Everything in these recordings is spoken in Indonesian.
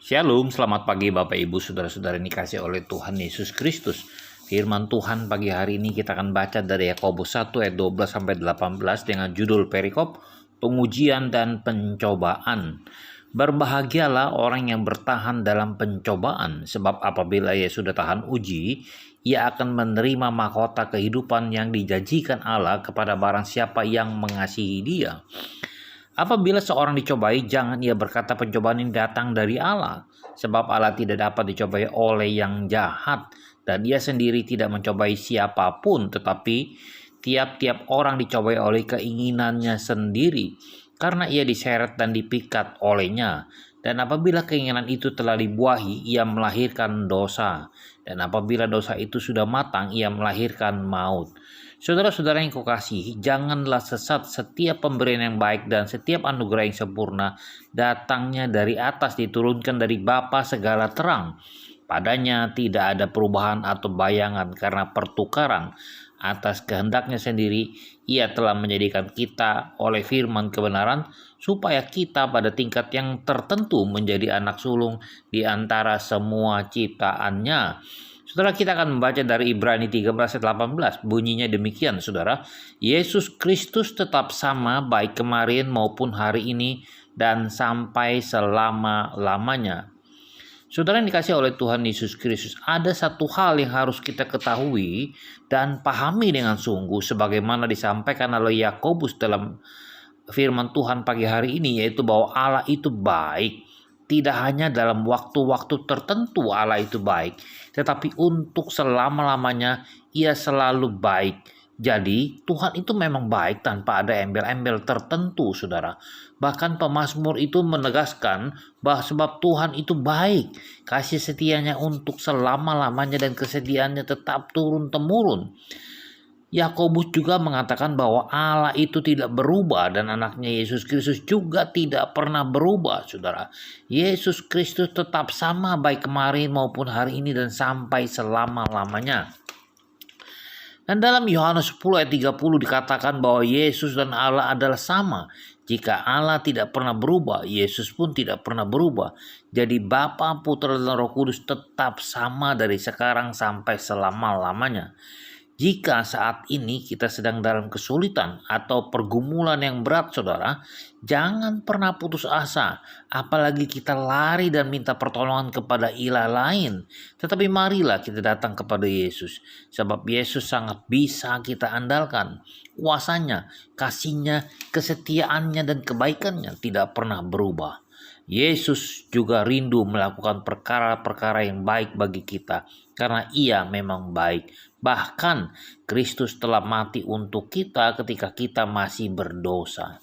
Shalom, selamat pagi Bapak Ibu Saudara-saudara yang dikasih oleh Tuhan Yesus Kristus. Firman Tuhan pagi hari ini kita akan baca dari Yakobus 1 ayat 12 sampai 18 dengan judul perikop pengujian dan pencobaan. Berbahagialah orang yang bertahan dalam pencobaan, sebab apabila ia sudah tahan uji, ia akan menerima mahkota kehidupan yang dijanjikan Allah kepada barang siapa yang mengasihi Dia. Apabila seorang dicobai, jangan ia berkata pencobaan ini datang dari Allah, sebab Allah tidak dapat dicobai oleh yang jahat, dan ia sendiri tidak mencobai siapapun, tetapi tiap-tiap orang dicobai oleh keinginannya sendiri, karena ia diseret dan dipikat olehnya. Dan apabila keinginan itu telah dibuahi, ia melahirkan dosa. Dan apabila dosa itu sudah matang, ia melahirkan maut. Saudara-saudara yang kukasihi, janganlah sesat. Setiap pemberian yang baik dan setiap anugerah yang sempurna datangnya dari atas, diturunkan dari Bapa segala terang. Padanya tidak ada perubahan atau bayangan, karena pertukaran atas kehendaknya sendiri ia telah menjadikan kita oleh firman kebenaran, supaya kita pada tingkat yang tertentu menjadi anak sulung di antara semua ciptaannya. Saudara, kita akan membaca dari Ibrani 13 ayat 18. Bunyinya demikian, saudara. Yesus Kristus tetap sama baik kemarin maupun hari ini dan sampai selama-lamanya. Saudara yang dikasih oleh Tuhan Yesus Kristus, ada satu hal yang harus kita ketahui dan pahami dengan sungguh, sebagaimana disampaikan oleh Yakobus dalam firman Tuhan pagi hari ini, yaitu bahwa Allah itu baik. Tidak hanya dalam waktu-waktu tertentu Allah itu baik, tetapi untuk selama-lamanya ia selalu baik. Jadi Tuhan itu memang baik tanpa ada embel-embel tertentu, saudara. Bahkan pemazmur itu menegaskan bahwa sebab Tuhan itu baik, kasih setianya untuk selama-lamanya dan kesediaannya tetap turun-temurun. Yakobus juga mengatakan bahwa Allah itu tidak berubah dan anaknya Yesus Kristus juga tidak pernah berubah, saudara. Yesus Kristus tetap sama baik kemarin maupun hari ini dan sampai selama-lamanya. Dan dalam Yohanes 10 ayat 30 dikatakan bahwa Yesus dan Allah adalah sama. Jika Allah tidak pernah berubah, Yesus pun tidak pernah berubah. Jadi Bapa, Putra, dan Roh Kudus tetap sama dari sekarang sampai selama-lamanya. Jika saat ini kita sedang dalam kesulitan atau pergumulan yang berat, saudara, jangan pernah putus asa. Apalagi kita lari dan minta pertolongan kepada ilah lain. Tetapi marilah kita datang kepada Yesus. Sebab Yesus sangat bisa kita andalkan. Kuasanya, kasihnya, kesetiaannya, dan kebaikannya tidak pernah berubah. Yesus juga rindu melakukan perkara-perkara yang baik bagi kita, karena ia memang baik. Bahkan Kristus telah mati untuk kita ketika kita masih berdosa.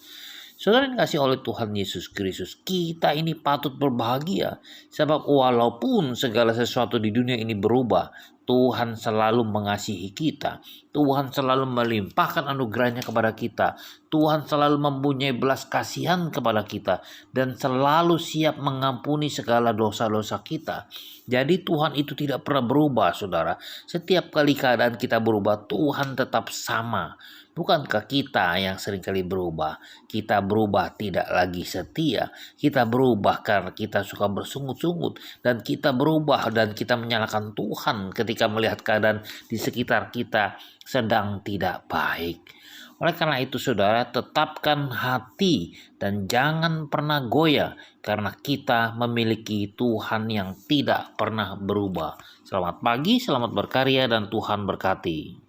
Saudara yang dikasih oleh Tuhan Yesus Kristus, kita ini patut berbahagia. Sebab walaupun segala sesuatu di dunia ini berubah, Tuhan selalu mengasihi kita. Tuhan selalu melimpahkan anugerahnya kepada kita. Tuhan selalu mempunyai belas kasihan kepada kita. Dan selalu siap mengampuni segala dosa-dosa kita. Jadi Tuhan itu tidak pernah berubah, saudara. Setiap kali keadaan kita berubah, Tuhan tetap sama. Bukankah kita yang seringkali berubah? Kita berubah tidak lagi setia. Kita berubah karena kita suka bersungut-sungut. Dan kita berubah dan kita menyalahkan Tuhan ketika melihat keadaan di sekitar kita sedang tidak baik. Oleh karena itu, saudara, tetapkan hati dan jangan pernah goyah, karena kita memiliki Tuhan yang tidak pernah berubah. Selamat pagi, selamat berkarya, dan Tuhan berkati.